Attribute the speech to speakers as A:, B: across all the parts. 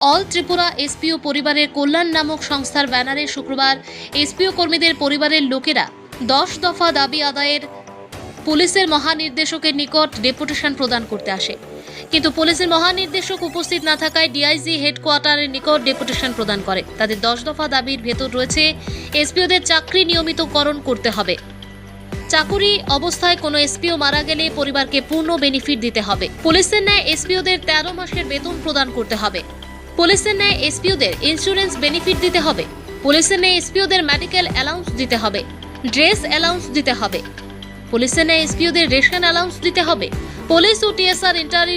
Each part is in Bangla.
A: অল ত্রিপুরা এসপিও পরিবারের কল্যাণ নামক সংস্থার ব্যানারে শুক্রবার এসপিও কর্মীদের পরিবারের লোকেরা 10 দফা দাবি আদায়ের পুলিশের মহানির্দেশকের নিকট ডেপুটেশন প্রদান করতে আসে। কিন্তু পুলিশের মহানির্দেশক উপস্থিত না থাকায় ডিআইজি হেডকোয়ার্টারের নিকট ডেপুটেশন প্রদান করে। তাদের 10 দফা দাবির ভেতর রয়েছে এসপিওদের চাকরি নিয়মিতকরণ করতে হবে, চাকুরি অবস্থায় কোনো এসপিও মারা গেলে পরিবারকে পূর্ণ বেনিফিট দিতে হবে, পুলিশের ন্যায় এসপিওদের 13 মাসের বেতন প্রদান করতে হবে, পুলিশের ন্যায় এসপিওদের ইন্স্যুরেন্স বেনিফিট দিতে হবে, পুলিশের ন্যায় এসপিওদের মেডিকেল অ্যালাউন্স দিতে হবে, ড্রেস অ্যালাউন্স দিতে হবে, পুলিশের ন্যায় এসপিওদের রেশন অ্যালাউন্স দিতে হবে, পুলিশ ও টিএসআর ইন্টারি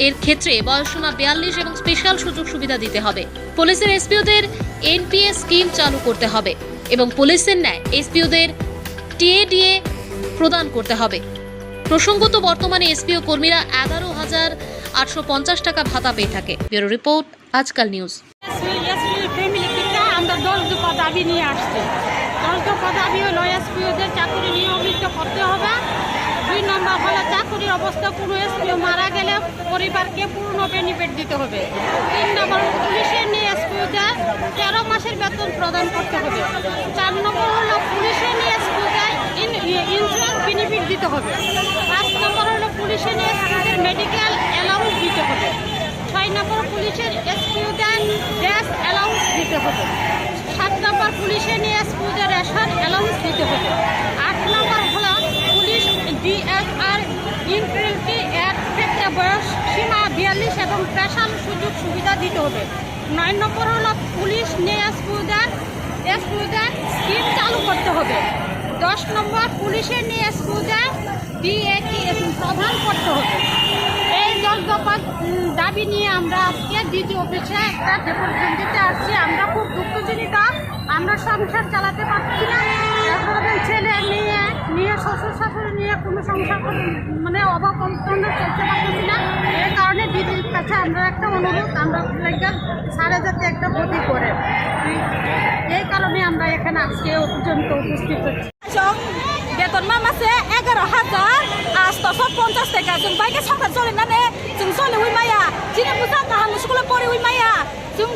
A: এর ক্ষেত্রে বয়সসীমা 42 এবং স্পেশাল সুযোগ সুবিধা দিতে হবে, পুলিশের এসপিওদের এনপিএস স্কিম চালু করতে হবে এবং পুলিশের ন্যায় এসপিওদের টিএডিএ প্রদান করতে হবে। প্রসঙ্গত বর্তমানে এসপিও কর্মীরা 11,850 টাকা ভাতা পেয়ে থাকে। ব্যুরো রিপোর্ট, আজকাল নিউজ।
B: আমরা 10 দফা দাবি নিয়ে আসছি। 10 দফা দাবি হলো এসপিওদের চাকরি নিয়মিত করতে হবে। 2 নম্বর হলো চাকরির অবস্থা কোনো এসপিও মারা গেলে পরিবারকে পূর্ণ বেনিফিট দিতে হবে। 3 নম্বর পুলিশের নিয়ে এসপিওদের 13 মাসের বেতন প্রদান করতে হবে। 4 নম্বর হলো পুলিশের নিয়ে এসপিওদের ইন্স্যুরেন্স বেনিফিট দিতে হবে। 5 নম্বর হলো পুলিশের নিয়ে এসপিওদের মেডিকেল অ্যালাউন্স দিতে হবে। 6 নম্বর পুলিশের এসপিওদের ড্রেস অ্যালাউন্স দিতে হবে। 7 নম্বর পুলিশের নিয়ে এসপিওদের রেশন অ্যালাউন্স দিতে হবে। 8 নম্বর হলো পুলিশ ডিএসআর ইন্টারি এর ক্ষেত্রে বয়স সীমা 42 এবং স্পেশাল সুযোগ সুবিধা দিতে হবে। 9 নম্বর হলো পুলিশ নিয়ে এসপিওদের স্কিম চালু করতে হবে। 10 নম্বর পুলিশের নিয়ে এসপিওদের ডিএটি প্রদান করতে হবে। এই 10 দফা দাবি নিয়ে আমরা আজকে ডিজি অফিসে একটা ডেপুটেশন দিতে আসছি। আমরা খুব দুঃখজনিত, আমরা সংসার চালাতে পারছি না। এখন ছেলে নিয়ে শ্বশুর শাশুড়ি নিয়ে কোনো সংসার মানে অভাব অনটনে চলতে পারতেছি না। এই কারণে ডিজির কাছে আমরা একটা অনুরোধ, আমরা সাড়ে যাতে একটা গতি করে, এই কারণে আমরা এখানে আজকে পর্যন্ত উপস্থিত হচ্ছি।
C: বেতন মাসে 11,850 টাকা जों बाइक संसार चलायनानै जों सोलियो माया दिनै बुजा गाहाम स्कुलाव फरायो माया जों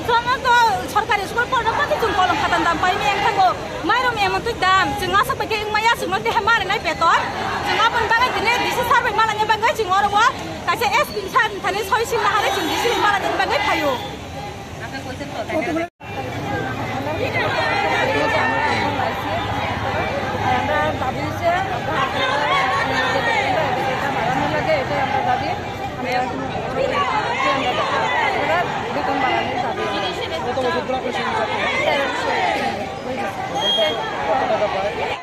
C: सरकारि स्कुल फरायनानै जों कलम खातान दाम पाइनो एंखागो माइरं एमन्टै दाम जों आसा बायदि माया जों देहा मारनाय बेतन जों आबन बाङाय दिनै दिसे सारबाय मालानि बाङाय जों अरबो कासे एसपि सान थाने सयसिम हारे जों दिसे मालानि बाङाय फायो
D: বেতন বাড়ানোর দাবি